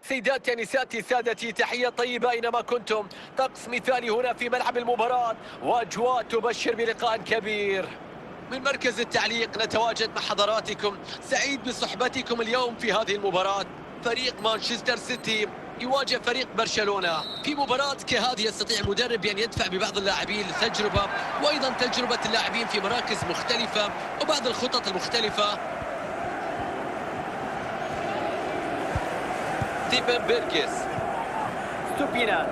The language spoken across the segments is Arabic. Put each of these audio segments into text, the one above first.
سيداتي نساتي سادتي، تحية طيبة أينما كنتم. طقس مثالي هنا في ملعب المباراة، وأجواء تبشر بلقاء كبير. من مركز التعليق نتواجد مع حضراتكم، سعيد بصحبتكم اليوم في هذه المباراة. فريق مانشستر سيتي يواجه فريق برشلونة. في مباراة كهذه يستطيع المدرب أن يدفع ببعض اللاعبين للتجربة، وأيضا تجربة اللاعبين في مراكز مختلفة وبعض الخطط المختلفة. ستيفن بيركس، ستوبينان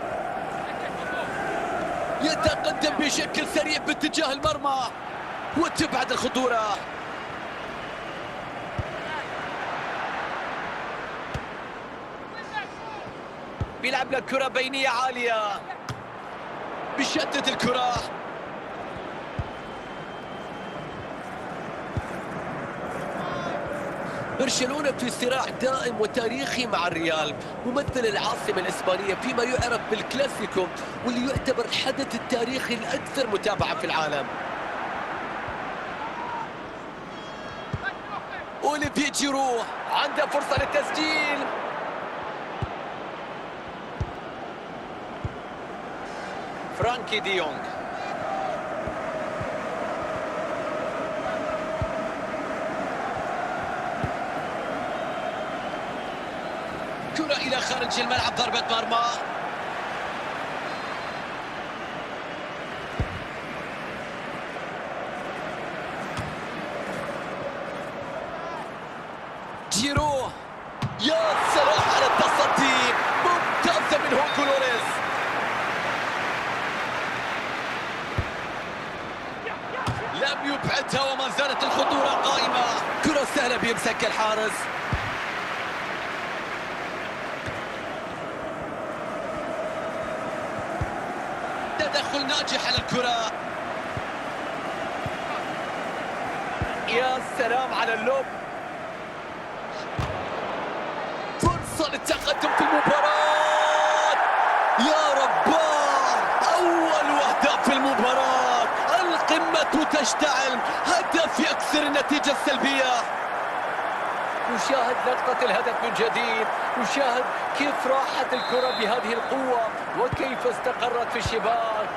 يتقدم بشكل سريع باتجاه المرمى وتبعد الخطورة. بيلعب لك كرة بينية عالية، بشتت الكرة. برشلونة في صراع دائم وتاريخي مع الريال، ممثل العاصمة الإسبانية فيما يعرف بالكلاسيكو، واللي يعتبر الحدث التاريخي الأكثر متابعة في العالم. أوليفيه جيرو عنده فرصة للتسجيل. فرانكي دي يونغ، كرة إلى خارج الملعب، ضربة مرمى. جيرو، يا سلام على التصدي، ممتازة من هوكو لوريس. لم يبعدها وما زالت الخطورة قائمة. كرة سهلة بيمسك الحارس. تدخل ناجح على الكرة. يا سلام على اللوب، فرصة للتقدم في المباراة. يا رباه، أول أهداف في المباراة، القمة تشتعل، هدف يكسر النتيجة السلبية. نشاهد لقطة الهدف من جديد، نشاهد كيف راحت الكرة بهذه القوة وكيف استقرت في الشباك.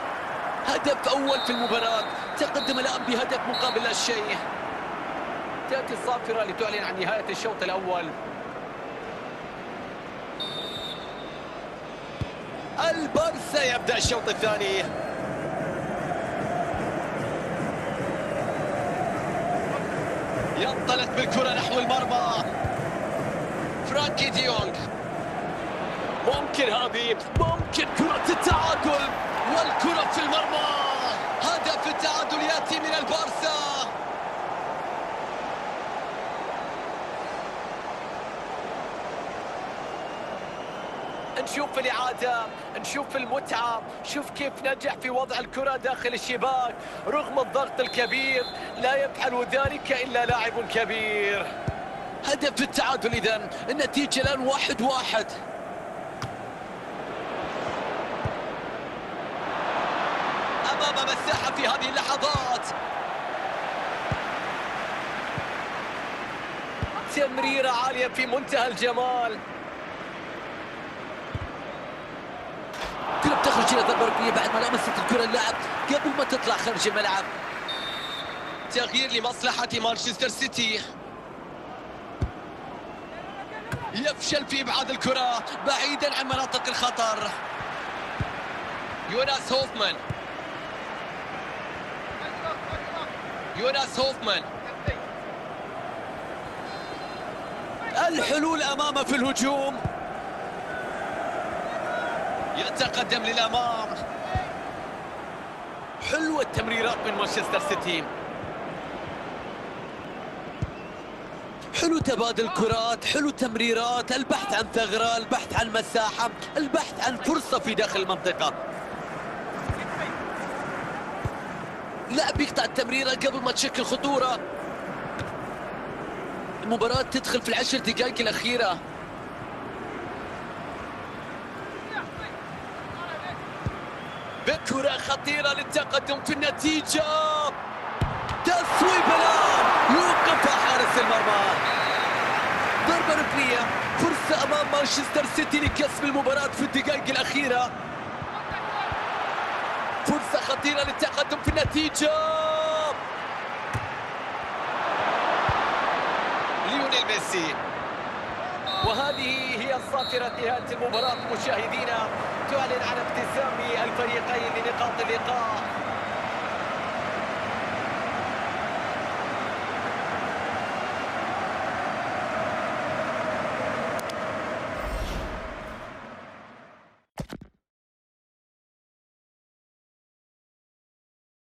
هدف أول في المباراة، تقدم الآن بهدف مقابل لا شيء. تأتي الصافرة لتعلن عن نهاية الشوط الأول. البارسا يبدأ الشوط الثاني. ينطلق بالكرة نحو المرمى. فرانكي دي يونغ، ممكن هذه، ممكن كرة التعادل، والكرة في المرمى. هدف التعادل يأتي من البارسا. نشوف الإعادة، نشوف المتعة، شوف كيف نجح في وضع الكرة داخل الشباك رغم الضغط الكبير. لا يفعل ذلك إلا لاعب كبير. هدف التعادل إذن، النتيجة الآن 1-1. أمام مساحة في هذه اللحظات. تمريرة عالية في منتهى الجمال. كرة بتخرج إلى ضربة ركنية بعد ما لمست الكرة اللاعب قبل ما تطلع خارج الملعب. تغيير لمصلحة مانشستر سيتي. يفشل في إبعاد الكرة بعيدا عن مناطق الخطر. يوناس هوفمان، يوناس هوفمان، الحلول أمامه في الهجوم. يتقدم للأمام. حلوة التمريرات من مانشستر سيتي، حلو تبادل الكرات، حلو تمريرات، البحث عن ثغرة، البحث عن مساحة، البحث عن فرصة في داخل المنطقة. لاعب يقطع التمريرة قبل ما تشكل خطورة. المباراة تدخل في العشر دقائق الأخيرة. بكرة خطيرة للتقدم في النتيجة. تصويب الآن يوقفها حارس المرمى. ضربة ركنية، فرصة أمام مانشستر سيتي لكسب المباراة في الدقائق الأخيرة. فرصة خطيرة للتقدم في النتيجة. ليونيل ميسي. وهذه هي الصافرة نهاية المباراة مشاهدينا، تعلن عن اقتسام الفريقين لنقاط اللقاء.